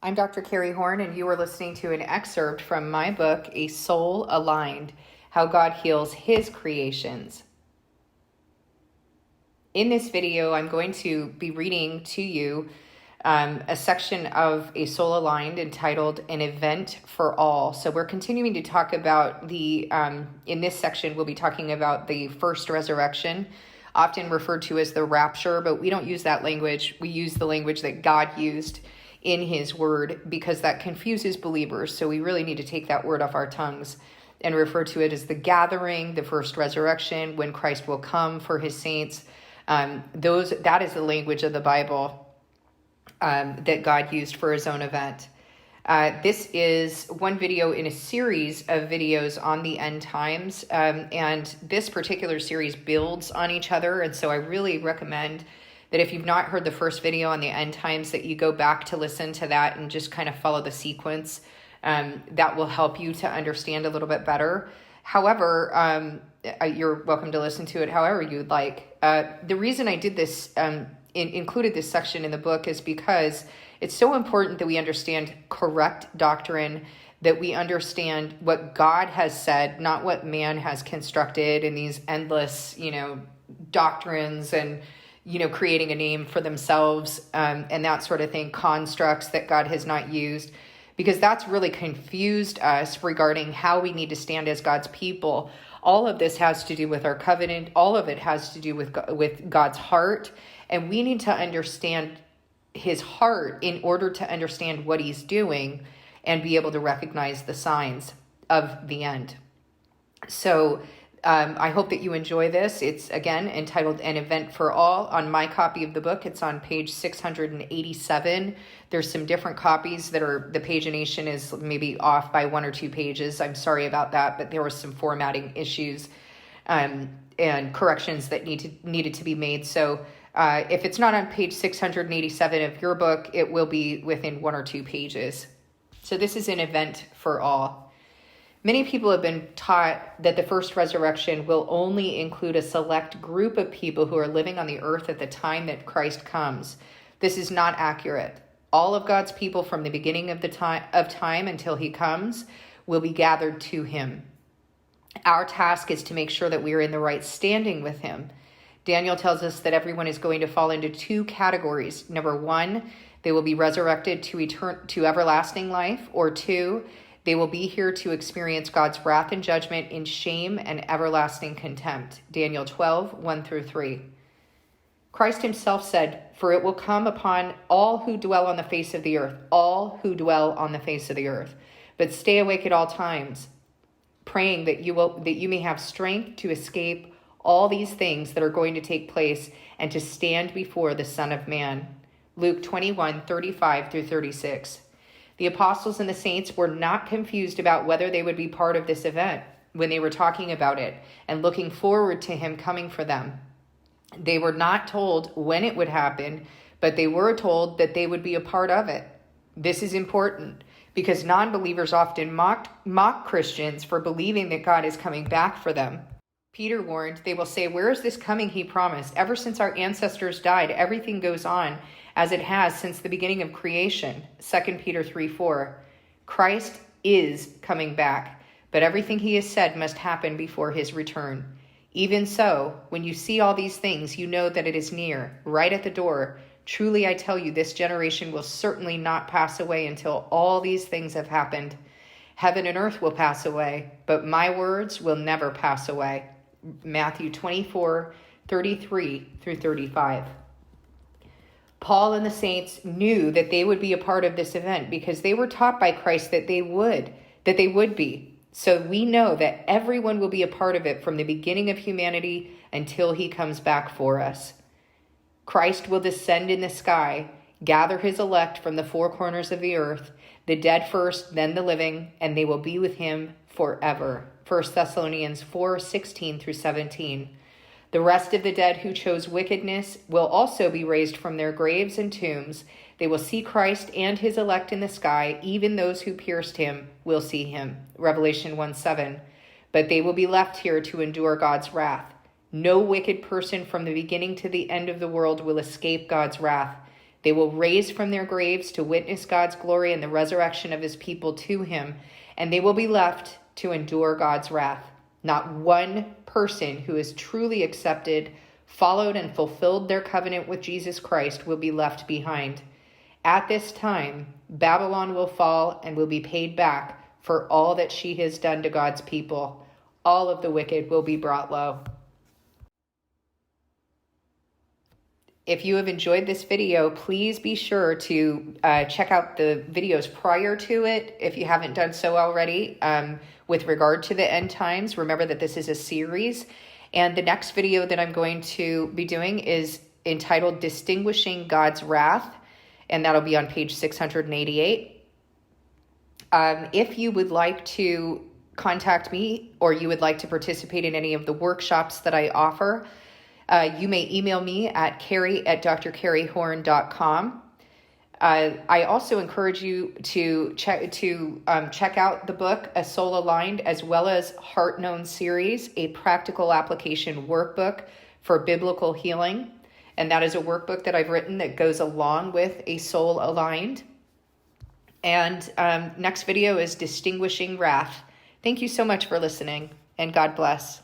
I'm Dr. Carrie Horn, and you are listening to an excerpt from my book, A Soul Aligned: How God Heals His Creations. In this video, I'm going to be reading to you a section of A Soul Aligned entitled An Event for All. So we're continuing to talk about in this section, we'll be talking about the first resurrection, often referred to as the rapture, but we don't use that language. We use the language that God used in his word, because that confuses believers. So we really need to take that word off our tongues and refer to it as the gathering, the first resurrection, when Christ will come for his saints. That is the language of the Bible that God used for his own event. This is one video in a series of videos on the end times, and this particular series builds on each other. And so I really recommend that if you've not heard the first video on the end times, that you go back to listen to that and just kind of follow the sequence. That will help you to understand a little bit better. However, you're welcome to listen to it however you'd like. The reason I did this, included this section in the book, is because it's so important that we understand correct doctrine, that we understand what God has said, not what man has constructed in these endless, doctrines and creating a name for themselves and that sort of thing, constructs that God has not used, because that's really confused us regarding how we need to stand as God's people. All of this has to do with our covenant. All of it has to do with God's heart, and we need to understand his heart in order to understand what he's doing and be able to recognize the signs of the end. So I hope that you enjoy this. It's, again, entitled An Event for All. On my copy of the book, it's on page 687. There's some different copies the pagination is maybe off by 1 or 2 pages. I'm sorry about that, but there were some formatting issues and corrections that needed to be made. So if it's not on page 687 of your book, it will be within 1 or 2 pages. So this is An Event for All. Many people have been taught that the first resurrection will only include a select group of people who are living on the earth at the time that Christ comes. This is not accurate. All of God's people from the beginning of time until he comes will be gathered to him. Our task is to make sure that we are in the right standing with him. Daniel tells us that everyone is going to fall into 2 categories. Number 1, they will be resurrected to everlasting life, or 2, they will be here to experience God's wrath and judgment in shame and everlasting contempt. Daniel 12, 1 through 3. Christ himself said, "For it will come upon all who dwell on the face of the earth," all who dwell on the face of the earth. "But stay awake at all times, praying that you may have strength to escape all these things that are going to take place and to stand before the Son of Man." Luke 21, 35 through 36. The apostles and the saints were not confused about whether they would be part of this event when they were talking about it and looking forward to him coming for them. They were not told when it would happen, but they were told that they would be a part of it. This is important because non-believers often mock Christians for believing that God is coming back for them. Peter warned, "They will say, 'Where is this coming he promised? Ever since our ancestors died, everything goes on as it has since the beginning of creation.'" 2 Peter 3:4. Christ is coming back, but everything he has said must happen before his return. Even so, when you see all these things, you know that it is near, right at the door. Truly, I tell you, this generation will certainly not pass away until all these things have happened. Heaven and earth will pass away, but my words will never pass away. Matthew 24, 33 through 35. Paul and the saints knew that they would be a part of this event because they were taught by Christ that they would be. So we know that everyone will be a part of it from the beginning of humanity until he comes back for us. Christ will descend in the sky, gather his elect from the 4 corners of the earth, the dead first, then the living, and they will be with him forever. 1 Thessalonians 4, 16 through 17. The rest of the dead who chose wickedness will also be raised from their graves and tombs. They will see Christ and his elect in the sky. Even those who pierced him will see him. Revelation 1:7. But they will be left here to endure God's wrath. No wicked person from the beginning to the end of the world will escape God's wrath. They will raise from their graves to witness God's glory and the resurrection of his people to him, and they will be left to endure God's wrath. Not one person who has truly accepted, followed, and fulfilled their covenant with Jesus Christ will be left behind. At this time, Babylon will fall and will be paid back for all that she has done to God's people. All of the wicked will be brought low. If you have enjoyed this video, please be sure to check out the videos prior to it if you haven't done so already with regard to the end times. Remember that this is a series. And the next video that I'm going to be doing is entitled Distinguishing God's Wrath, and that'll be on page 688. If you would like to contact me or you would like to participate in any of the workshops that I offer, you may email me at carrie@drcarriehorn.com. I also encourage you to check out the book, A Soul Aligned, as well as Heart Known series, a practical application workbook for biblical healing. And that is a workbook that I've written that goes along with A Soul Aligned. And next video is Distinguishing Wrath. Thank you so much for listening, and God bless.